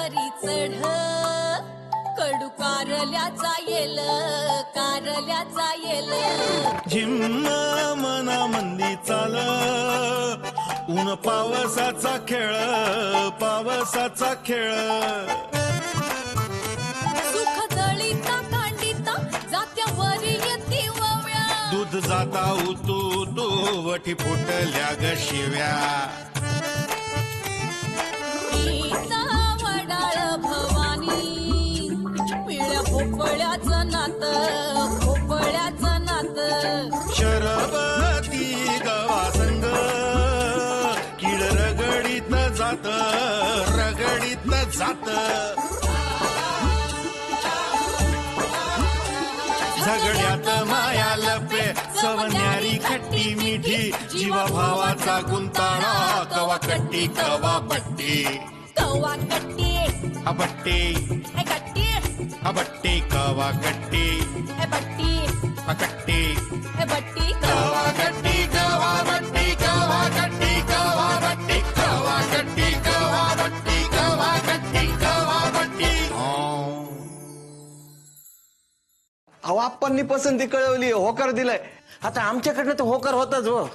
वरी चढ कडू कारल्याचा येल झिम्म मना मंदी चाल ऊन पावसाचा खेळ सुख दळीता कांडिता जात्यावरी येती वव्या दूध जाता उतू तो वठी फुटल्या ग शिव्या गीता वडाळ भवानी पिळ्या भोपळ्याचं नात शरबती गवा संग किड रगडीत जात झगड्यात माया लपे सवन्यारी खट्टी मिठी जीवा भावाचा गुंताळा कवा कट्टी कवा बट्टी अबट्टी अबट्टी कवा कट्टी बट्टी अकट्टी बट्टी कवा कट्टी कवा बट्टी कवा कट्टी कवा बट्टी कवा कट्टी कवा बट्टी कवा कट्टी कवा बट्टी अहो आप्पांनी पसंती कळवली होकार दिलाय आता आमच्याकडनं तर होकार होताच व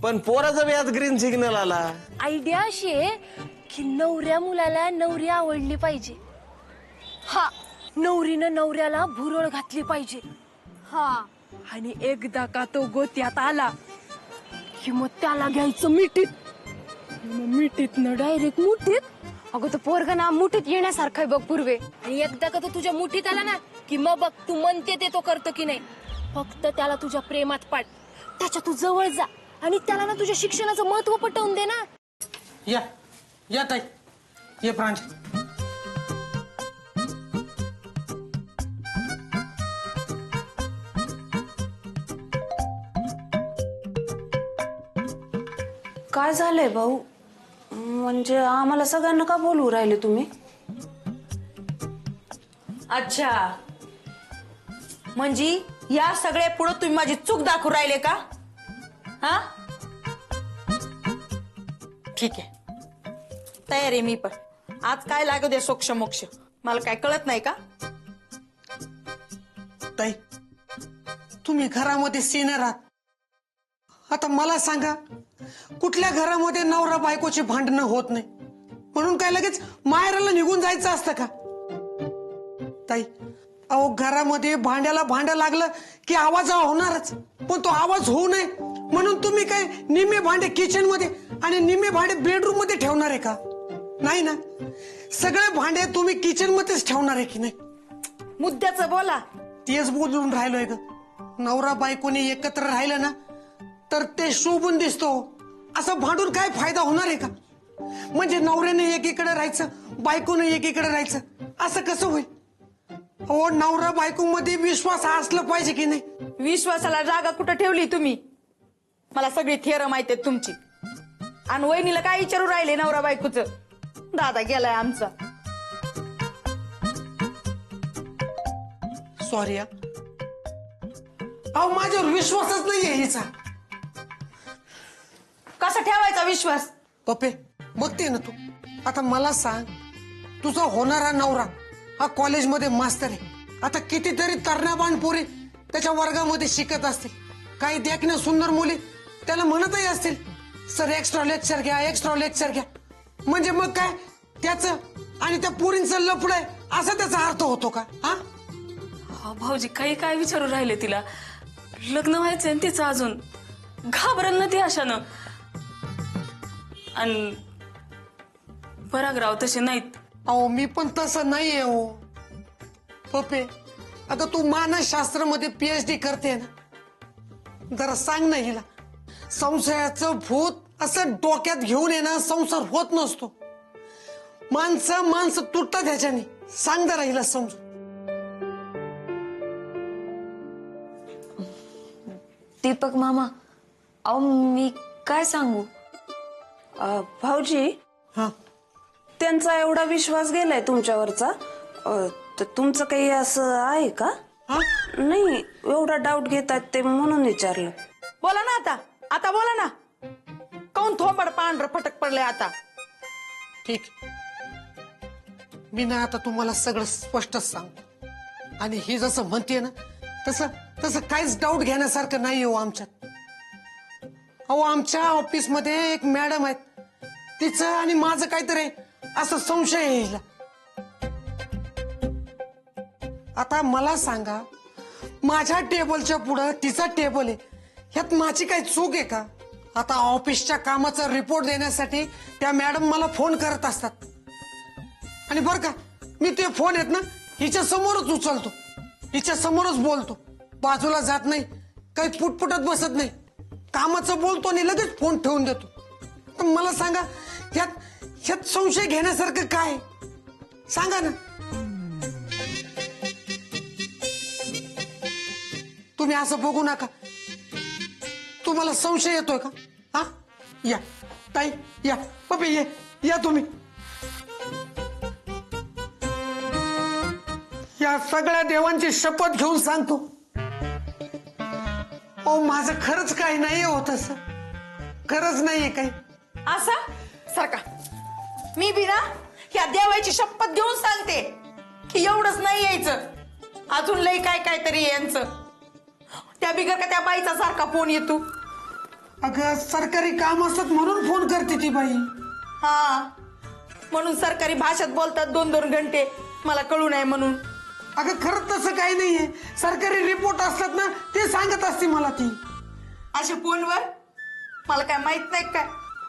पण पोराचा व्याज ग्रीन सिग्नल आला आयडिया अशी आहे की नवऱ्या मुलाला नवरी आवडली पाहिजे हा नवरीनं नवऱ्याला भुरळ घातली पाहिजे हा आणि एकदा का तो गोत्यात आला की मग त्याला घ्यायचं मिठीत मिठीत न डायरेक्ट मुठीत अगं तो पोरग ना मुठीत येण्यासारखं आहे बघ पूर्वे आणि एकदा का तो तुझ्या मुठीत आला ना की मग बघ तू म्हणते ते तो करतो की नाही फक्त त्याला तुझ्या प्रेमात पाड त्याच्या तू जवळ जा आणि त्याला ना तुझ्या शिक्षणाचं महत्व पटवून दे ना या ताई ये प्रांजल काय झालंय भाऊ म्हणजे आम्हाला सगळ्यांना का बोलवू राहिले तुम्ही अच्छा म्हणजे या सगळे पुढे तुम्ही माझी चूक दाखवू राहिले का हा ठीक आहे तयार आहे मी पण आज काय लागू दे सोक्ष मोक्ष मला काय कळत नाही का ताई तुम्ही घरामध्ये सिनियर आहात आता मला सांगा कुठल्या घरामध्ये नवरा बायकोची भांडणं होत नाही म्हणून काय लगेच माहेराला निघून जायचं असतं का ताई अहो घरामध्ये भांड्याला भांडं लागलं की आवाज होणारच पण तो आवाज होऊ नये म्हणून तुम्ही काय निम्मे भांडे किचन मध्ये आणि निम्मे भांडे बेडरूम मध्ये ठेवणार आहे का नाही ना सगळे भांडे तुम्ही किचन मध्येच ठेवणार आहे की नाही मुद्द्याचं बोला तेच बोलून राहिलोय ग नवरा बायकोने एकत्र राहिलं ना तर ते शोभून दिसतो असं भांडून काय फायदा होणार आहे का म्हणजे नवऱ्याने एकीकडे राहायचं बायकोने एकीकडे राहायचं असं कसं होईल हो नवरा बायको मध्ये विश्वास असला पाहिजे की नाही विश्वासाला जागा कुठं ठेवली तुम्ही मला सगळी थेरं माहिती आहेत तुमची आणि वहिनीला काय विचारू राहिले नवरा बायकोच दादा गेलाय आमचा सॉरी अहो माझ्यावर विश्वासच नाहीये हिचा कसा ठेवायचा विश्वास पप्पे बघते ना तू आता मला सांग तुझा होणारा नवरा हा कॉलेजमध्ये मास्तर आहे आता कितीतरी तरण्याबाण पोरी त्याच्या वर्गामध्ये शिकत असतील काही देखण्या सुंदर मुली त्याला म्हणतही असतील सर एक्स्ट्रा लेक्चर घ्या म्हणजे मग काय त्याचं आणि त्या पोरींचं लफड आहे असा त्याचा अर्थ होतो का हा भाऊजी काही काय विचारू राहिले तिला लग्न व्हायचंय ना तिचं अजून घाबरल ना ती अशानं आणि परागराव तसे नाहीत अहो मी पण तसं नाहीये हो पप्पे अगं तू मानसशास्त्रामध्ये PhD करते ना जरा सांग ना हिला संशयाचं भूत असं डोक्यात घेऊन येणं संसार होत नसतो माणसं तुटतात ह्याच्याने सांग जरा हिला समजू दीपक मामा अहो मी काय सांगू भाऊजी हा त्यांचा एवढा विश्वास गेलाय तुमच्यावरचा तर तुमचं काही असं आहे का नाही एवढा डाऊट घेतात ते म्हणून विचारलं बोला ना आता बोला ना काऊन थोबड पांढर फटक पडले आता ठीक मी ना आता तुम्हाला सगळं स्पष्टच सांगतो आणि ही जसं म्हणते ना तसं तसं काहीच डाऊट घेण्यासारखं नाही हो आमच्यात. अहो आमच्या ऑफिस मध्ये एक मॅडम आहेत, तिचं आणि माझं काहीतरी असं संशय आहे हिला. आता मला सांगा, माझ्या टेबलच्या पुढं तिचा टेबल आहे, ह्यात माझी काही चूक आहे का? आता ऑफिसच्या कामाचा रिपोर्ट देण्यासाठी त्या मॅडम मला फोन करत असतात आणि बरं का, मी ते फोन आहेत ना हिच्या समोरच उचलतो, हिच्या समोरच बोलतो, बाजूला जात नाही, काही पुटपुटत बसत नाही, कामाचं बोलतो आणि लगेच फोन ठेवून देतो. तर मला सांगा, ह्यात संशय घेण्यासारखं काय? सांगा ना. तुम्ही असं बघू नका. तुम्हाला संशय येतोय का? हा, या ताई, या पप्पी, या तुम्ही. या सगळ्या देवांची शपथ घेऊन सांगतो, ओ माझं खरंच काही नाही होत, असं खरंच नाहीये काही. असं सारखा मी बी ना या देवाची शपथ घेऊन सांगते की एवढंच नाही यायचं, अजून लय काय काय तरी यांचं. त्या बिगर का त्या बाईचा सारखा फोन येतो. अगं सरकारी काम असत म्हणून फोन करते ती बाई. हा, म्हणून सरकारी भाषेत बोलतात 2-2 घंटे, मला कळू नये म्हणून. अगं खरंच तसं काही नाहीये, सरकारी रिपोर्ट असतात ना ते सांगत असते मला ती. असे फोनवर मला काय माहित नाही काय?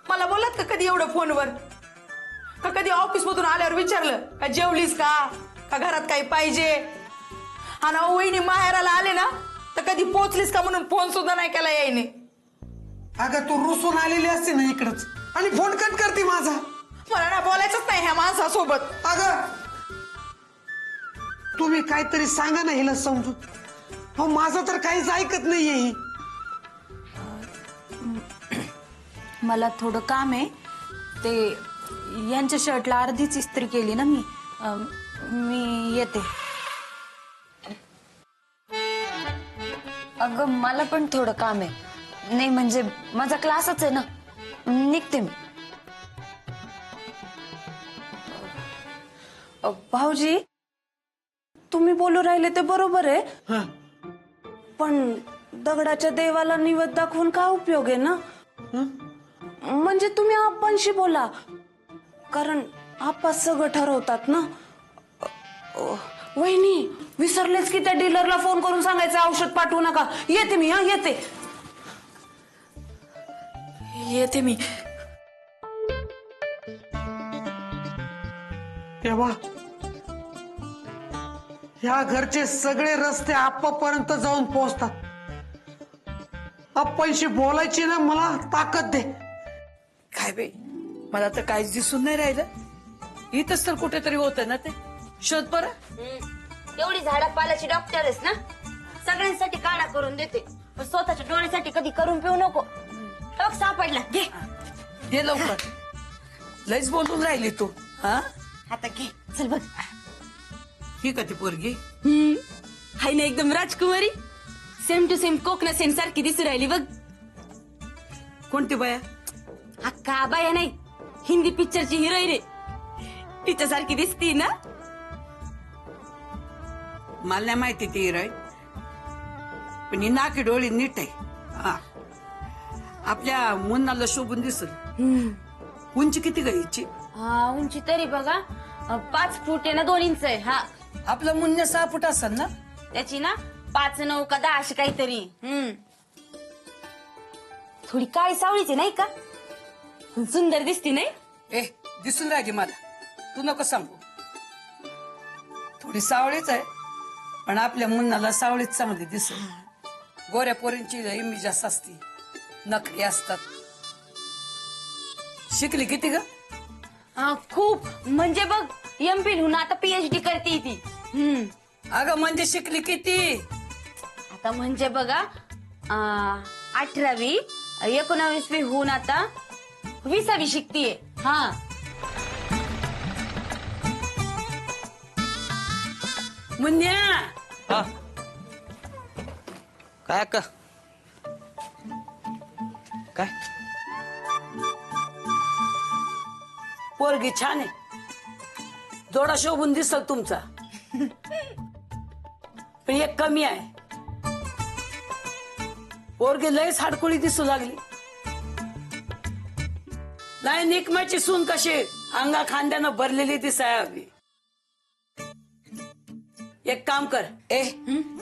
मला बोलत का कधी एवढं फोनवर? का कधी ऑफिस मधून आल्यावर विचारलं का जेवलीस का घरात काही पाहिजे? आणि वहिनी माहेराला आले ना तर कधी पोहोचलीस का म्हणून फोन सुद्धा नाही केला यायने. अगं तू रुसून आलेली असते ना इकडच आणि फोन कट करते माझा. मला ना बोलायचंच नाही ह्या माणसासोबत. अगं तुम्ही काहीतरी सांगा ना हिला समजून. हो माझं तर काहीच ऐकत नाहीये ही. मला थोडं काम आहे, ते यांच्या शर्टला अर्धीच इस्त्री केली ना मी येते. अगं मला पण थोडं काम आहे. नाही म्हणजे माझा क्लासच आहे ना, निघते मी. भाऊजी, तुम्ही बोलू राहिले ते बरोबर आहे, पण दगडाच्या देवाला निवद दाखवून काय उपयोग आहे ना? म्हणजे तुम्ही आप्पांशी बोला, कारण आप्पा सगळं ठरवतात ना. वहिनी विसरलेच की त्या डीलरला फोन करून सांगायचं औषध पाठवू नका. येते मी, हा येते. येते मी. तेव्हा ह्या घरचे सगळे रस्ते आप्पापर्यंत जाऊन पोहोचतात. आप्पांशी बोलायची ना मला ताकद दे. काय बाई, मला तर काहीच दिसून नाही राहिलं. इथंच तर कुठेतरी होतं ना ते. शोध बरं. एवढी झाडापाल्याची डॉक्टर आहेस ना, सगळ्यांसाठी काढा करून देते, पण स्वतःच्या डोळ्यासाठी कधी करून पिऊ नको. टोक सापडला, घे दे लवकर. लयच बोलून राहिली तू. हा, आता घे, चल बघ. ही का ती पोरगी? हाय ना एकदम राजकुमारी, सेम टू सेम कोकणा सेन सारखी दिसू राहिली बघ. कोणती बाया? अक्का बाया नाही, हिंदी पिक्चरची हिरोईन रे, तिच्यासारखी दिसती ना. मला नाही माहिती ती हिरोईन, पण ही नाकी डोळी नीट आहे. हा, आपल्या मुन्नाला शोभून दिसल. उंची किती गायची? हा, उंची तरी बघा 5 फूट आहे ना 2 इंच आहे. हा, आपलं मुन्ने 6 फूट असेल ना. त्याची ना 5, 9 का 10 अशी काहीतरी. थोडी काळी सावळीची नाही का, सुंदर दिसती नाही. ए, दिसून राहिली मला, तू नको सांगू. थोडी सावळीच आहे, पण आपल्या मुन्नाला सावळीच चांगली दिसेल. गोऱ्या पोरींची इमेज जास्त असती, नखरी असतात. शिकली किती ग? खूप, म्हणजे बघ एमपील होऊन आता PhD करते ती. अगं म्हणजे शिकली किती? आता म्हणजे बघा 18वी 19वी होऊन आता 20वी शिकतीये. हा, मुन्या. काय अक्का? काय पोरगी छान आहे, जोडा शोभून दिसल तुमचा. पण एक कमी आहे, पोरगी लयच हाडकुळी दिसू लागली. नाही निकमाची सून कशी अंगा खांद्यानं भरलेली दिसाय हवी. एक काम कर,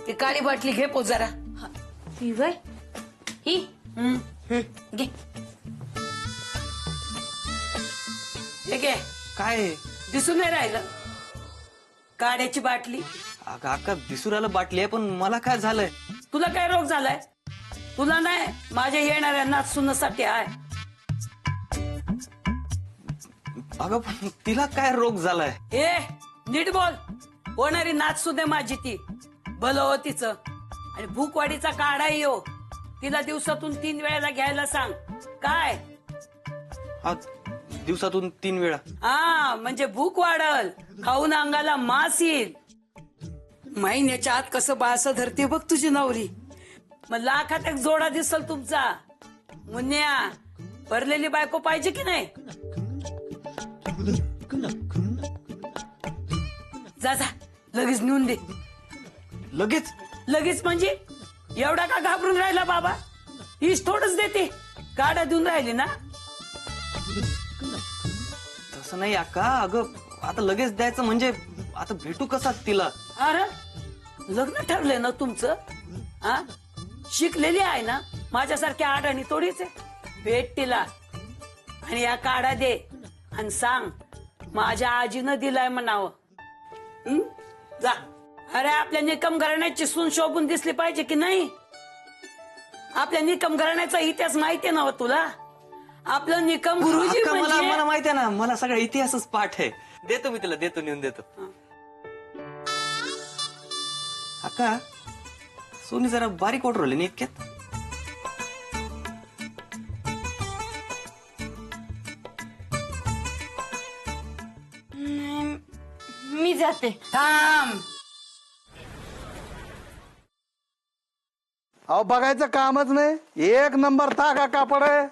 ती काळी बाटली घे पो जरा. ही वय ही घे. हे घे. काय दिसून नाही राहिलं काड्याची बाटली. अगं अक्का दिसू राहिलं बाटली आहे, पण मला काय झालंय? तुला काय रोग झालाय? तुला नाही, माझ्या येणाऱ्या नाचुनासाठी आहे. अगं पण तिला काय रोग झालाय? ए नीट बोल. होणारी नाच सुद्धा माझी ती भलं हो तिचं. आणि भूकवाडीचा काढा येऊ, तिला दिवसातून 3 वेळेला घ्यायला सांग. काय हा, दिवसातून 3 वेळा? हा, म्हणजे भूक वाढल, खाऊन अंगाला मास येईल. महिन्याच्या आत कसं बाळसं धरते बघ तुझी नवरी. मग लाखात एक जोडा दिसल तुमचा. मुन्या, भरलेली बायको पाहिजे की नाही? जा जा, लगेच नेऊन दे. लगेच? लगेच म्हणजे एवढा का घाबरून राहिला बाबा? हीच थोडच देते, गाड्या देऊन राहिली ना. तसं नाही अक्का. अगं आता लगेच द्यायचं म्हणजे आता भेटू कसा तिला? अरे लग्न ठरलंय ना तुमचं? हा, शिकलेली आहे ना, माझ्यासारख्या आडाणी थोडीच आहे. भेट तिला आणि या काढा दे आणि सांग माझ्या आजीनं दिलाय म्हणावं. जा. अरे आपल्या निकम घराण्याची सून शोभून दिसली पाहिजे की नाही? आपल्या निकम घराण्याचा इतिहास माहितीये ना तुला? आपलं निकम गुरुजी अक्का, मला म्हणजे माहिती आहे ना, मला सगळा इतिहासच पाठ आहे. देतो मी तिला, देतो, नेऊन देतो. अक्का सोनी जरा बारीक ऑर्डर आली ना इतक्यात. मी जाते. थांब. अहो बघायचं कामच नाही. 1 नंबर ताका कापड आहे.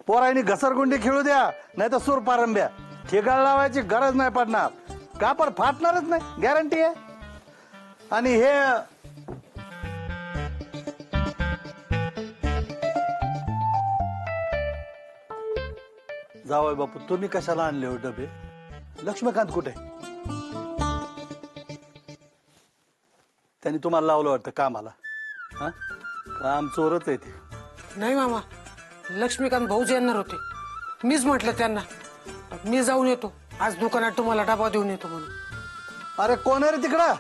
पोरांनी घसरगुंडी खेळू द्या, नाही तर सूर पारंब्या. ठिकाण लावायची गरज नाही पडणार. कापड फाटणारच नाही, गॅरंटी आहे. आणि हे जावय बापू, तुम्ही कशाला आणले हो डबे? लक्ष्मीकांत कुठे? त्यांनी तुम्हाला लावलं वाटतं कामाला. हा, काम चोरच आहे ते. नाही मामा, लक्ष्मीकांत भाऊजी येणार होते. मीच म्हटलं त्यांना मी जाऊन येतो, आज दुकानात तुम्हाला डबा देऊन येतो म्हणून. अरे कोण आहे रे तिकडं?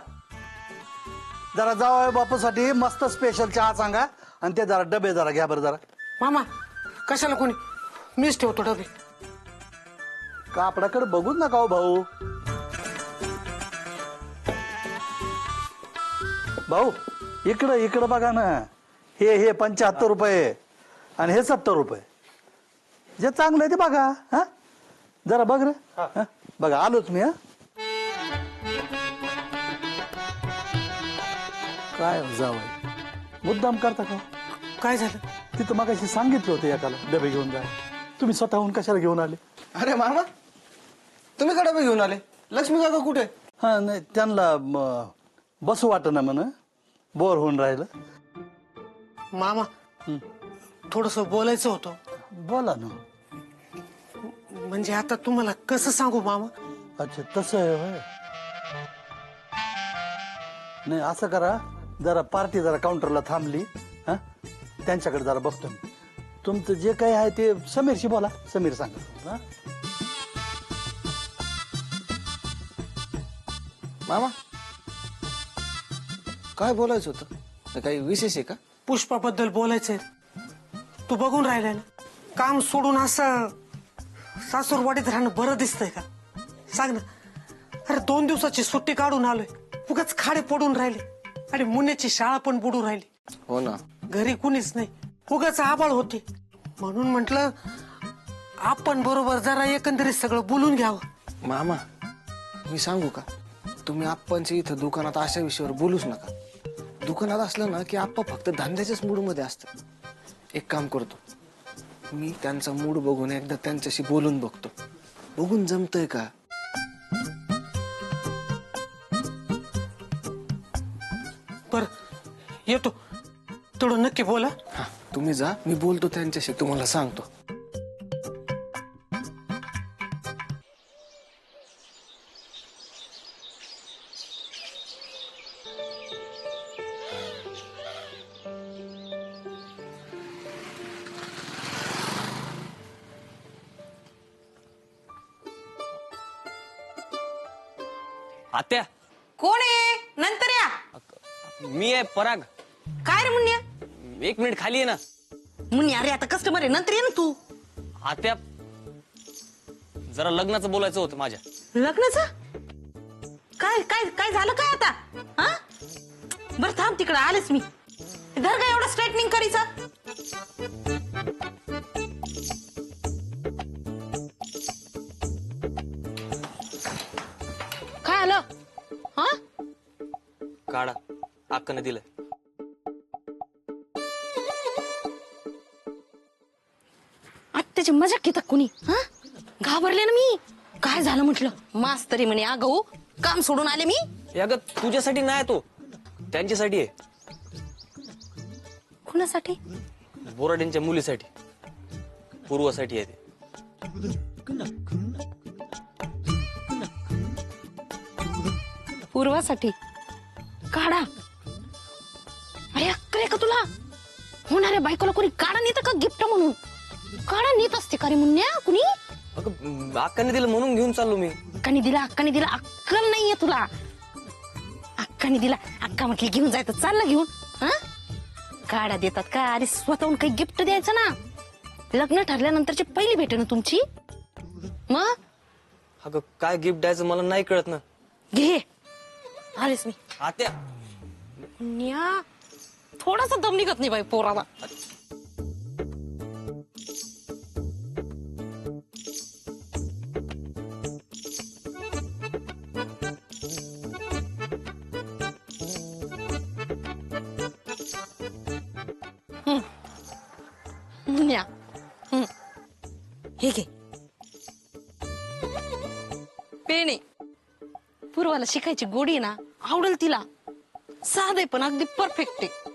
जरा जावय बापूसाठी मस्त स्पेशल चहा सांगा आणि ते जरा डबे जरा घ्या बरं जरा. मामा कशाला कोणी, मीच ठेवतो डबे. कापडाकडे बघूच नका हो भाऊ. भाऊ इकडं इकडं बघा ना. हे 75 रुपये आणि हे 70 रुपये. जे चांगलं आहे ते बघा. हा जरा बघ रे. हा? बघा आलोच मी. हा काय जावं, मुद्दाम करता का? काय झालं? तिथं मगाशी सांगितलं होतं एकाला डबे घेऊन जा. तुम्ही स्वतःहून कशाला घेऊन आले? अरे मामा, तुम्ही काय डबे घेऊन आले? लक्ष्मी काका कुठे? हा नाही, त्यांना बसू वाटना म्हण, बोर होऊन राहिलं. मामा थोडस बोलायचं होतं. बोला ना. म्हणजे आता तुम्हाला कसं सांगू मामा? अच्छा तसं आहे होय. नाही असं करा, जरा पार्टी जरा काउंटरला थांबली. हा त्यांच्याकडे जरा बघतो मी. तुमचं जे काही आहे ते समीरशी बोला, समीर सांगा. हा मामा काय बोलायचं होतं? काही विशेष आहे का? पुष्पाबद्दल बोलायचंय. तू बघून राहिलाय ना, काम सोडून असं सासूरवाडीत राहणं बरं दिसतंय का? सांग ना. अरे 2 दिवसाची सुट्टी काढून आलोय, उगाच खाडे पडून राहिले आणि मुन्याची शाळा पण बुडून राहिली. हो ना. घरी कुणीच नाही, उगाच आबाळ होती. म्हणून म्हटलं आपण बरोबर जरा एकंदरीत सगळं बोलून घ्यावं. मामा मी सांगू का, तुम्ही आप्पांच्या इथं दुकानात अशा विषयावर बोलूच नका. दुकानात असलं ना की आप्पा फक्त धंद्याच्याच मूड मध्ये असतात. एक काम करतो मी, त्यांचा मूड बघून एकदा त्यांच्याशी बोलून बघतो, बघून जमतंय का. येतो थोडं नक्की बोला. हा तुम्ही जा, मी बोलतो त्यांच्याशी, तुम्हाला सांगतो. आत्या, कोण आहे? नंतर या. मी आहे पराग. काय रे मुन्या? 1 मिनिट खाली आहे ना. मुन्या अरे आता कस्टमर आहे, नंतर ये ना तू. आत्या, जरा लग्नाचं बोलायचं होतं माझ्या. लग्नाचं? काय काय काय झालं काय आता? हा बरं थांब, तिकडे आलेच मी. धर का एवढं स्ट्रेटनिंग करायचं? काय आलं? हा काढा, अक्काने दिलंय. आत्याची मजाक घेतात कुणी? हा घाबरले ना मी. काय झालं म्हटलं? मास्तरी म्हणे अगं काम सोडून आले मी. अगं तुझ्यासाठी नाही तो, त्यांच्यासाठी आहे. कुणासाठी? बोराड्यांच्या मुलीसाठी, पूर्वासाठी आहे ते. पूर्वासाठी काढा. अरे अक्कल आहे का तुला? होणाऱ्या बायकोला कोणी काढा नेतं का गिफ्ट म्हणून? काढा नेत असते का रे मुन्या कुणी? अगं अक्काने दिलं म्हणून घेऊन चाललो मी. अक्काने दिला, अक्काने दिला. अक्कल नाहीये तुला. अक्काने दिला, अक्का म्हटली घेऊन जायचं, चाललं घेऊन. हा काढा देतात का? अरे स्वतःहून काही गिफ्ट द्यायचं ना. लग्न ठरल्यानंतरची पहिली भेट ना तुमची. मग अगं काय गिफ्ट द्यायचं मला नाही कळत ना. घे, आलेस मी. आत्या, मुन्या थोडासा दम निघत नाही बाई पोराला. मुन्या हे घे. पेणे पूर्वाला शिकायची गोडी आहे ना, आवडेल तिला. साधे पण अगदी परफेक्ट आहे.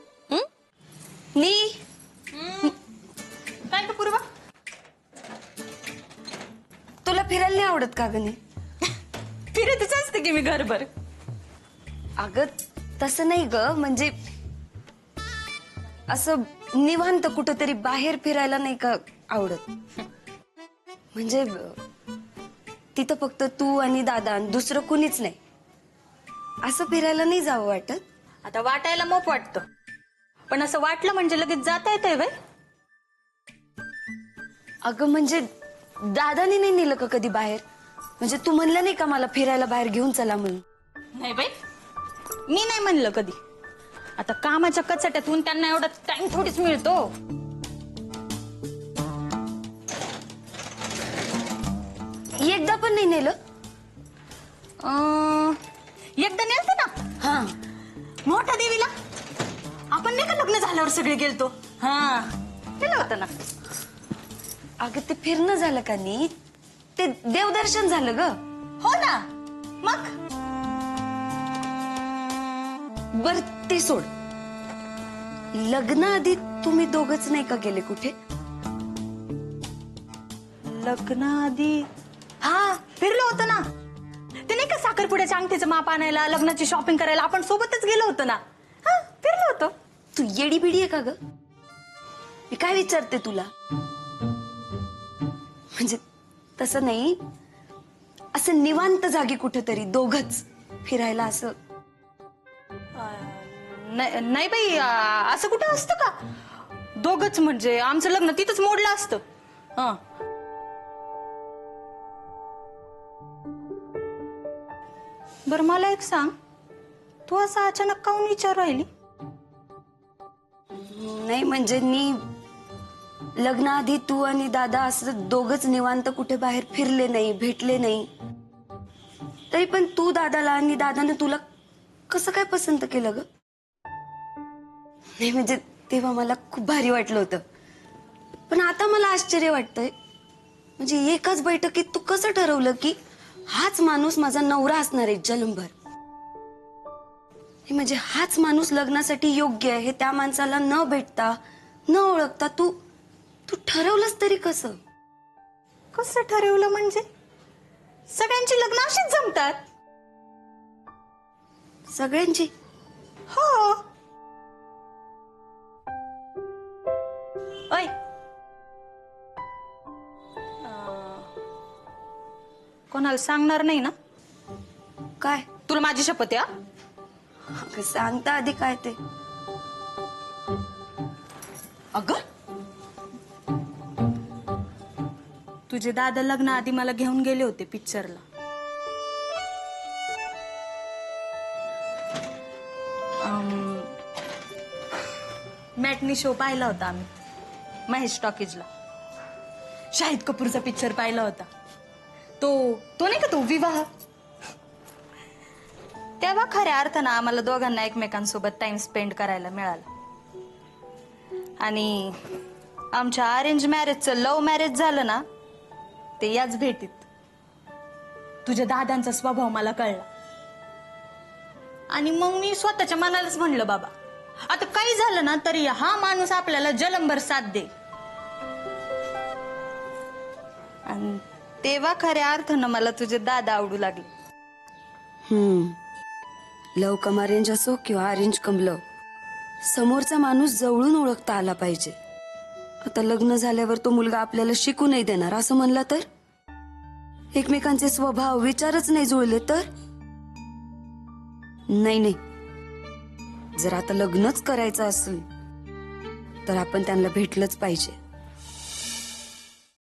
काय ग पूर्वा, तुला फिरायला नाही आवडत का गणी? फिरतच असते की मी घरभर. अगं तसं नाही ग, म्हणजे असं निवांत कुठंतरी बाहेर फिरायला नाही का आवडत? म्हणजे तिथं फक्त तू आणि दादा आणि दुसरं कुणीच नाही, असं फिरायला नाही जावं वाटत? आता वाटायला मोप वाटतं, पण असं वाटलं म्हणजे लगेच जाता येतंय बाई. अगं म्हणजे दादाने नाही नेलं का कधी बाहेर? म्हणजे तू म्हणलं नाही का मला फिरायला बाहेर घेऊन चला म्हणून? नाही बाई, मी नाही म्हणलं कधी. आता कामाच्या कचट्यातून त्यांना एवढा टाइम थोडीच मिळतो. एकदा पण नाही नेलं? एकदा नेलतं ना. हा मोठ्या देवीला आपण नाही का लग्न झाल्यावर सगळे गेलतो. हा केलं होतं ना. अगं ते फिरणं झालं का नाही, ते देवदर्शन झालं ग. हो ना. मग बर ते सोड. लग्नाआधी तुम्ही दोघच नाही का गेले कुठे? लग्नाआधी हा फिरलो होतो ना. ते नाही का साखरपुड्याच्या अंगठीचं माप आणायला, लग्नाची शॉपिंग करायला आपण सोबतच गेलो होतो ना. हा फिरलो होतो. तू येडी बिडी आहे का ग? मी काय विचारते तुला? म्हणजे तसं नाही, असं निवांत जागी कुठेतरी दोघच फिरायला असं. नाही बाई, असं कुठं असतं का? दोघच म्हणजे आमचं लग्न तिथंच मोडलं असतं. हा बर मला एक सांग, तू असं अचानक काऊन विचार राहिली? नाही म्हणजे मी लग्नाआधी तू आणि दादा असं दोघच निवांत कुठे बाहेर फिरले नाही, भेटले नाही. तरी पण तू दादाला आणि दादाने तुला कसं काय पसंत केलं ग? नाही म्हणजे तेव्हा मला खूप भारी वाटलं होतं, पण आता मला आश्चर्य वाटतंय. म्हणजे एकाच बैठकीत तू कसं ठरवलं की हाच माणूस माझा नवरा असणार आहे जन्मभर? म्हणजे हाच माणूस लग्नासाठी योग्य आहे हे त्या माणसाला न भेटता न ओळखता तू तू ठरवलंस तरी कसं? कसं ठरवलं म्हणजे? सगळ्यांची लग्न अशीच जमतात. सगळ्यांची? हो. ओय, कोणाला सांगणार नाही ना? काय? तुला माझी शपथ आहे. अगं सांगता आधी काय ते? अगं तुझे दादा लग्न आधी मला घेऊन गेले होते पिक्चरला. मॅटनी शो पाहिला होता आम्ही महेश टॉकीजला. शाहिद कपूरचा पिक्चर पाहिला होता. तो नाही का तो विवाह. तेव्हा खऱ्या अर्थानं आम्हाला दोघांना एकमेकांसोबत टाइम स्पेंड करायला मिळाला. आणि आमच्या अरेंज मॅरेजचं लव्ह मॅरेज झालं ना ते याच भेटीत. तुझ्या दादांचा स्वभाव मला कळला आणि मग मी स्वतःच्या मनालाच म्हणलं बाबा आता काही झालं ना तरी हा माणूस आपल्याला जलंभर साथ दे. आणि तेव्हा खऱ्या अर्थानं मला तुझे दादा आवडू लागले. लव कम अरेंज असो किंवा अरेंज कम लव, समोरचा माणूस जवळून ओळखता आला पाहिजे. आता लग्न झाल्यावर तो मुलगा आपल्याला शिकू नाही देणार असं म्हणला तर? एकमेकांचे स्वभाव विचारच नाही जुळले तर? नाही, जर आता लग्नच करायचं असेल तर आपण त्यांना भेटलंच पाहिजे.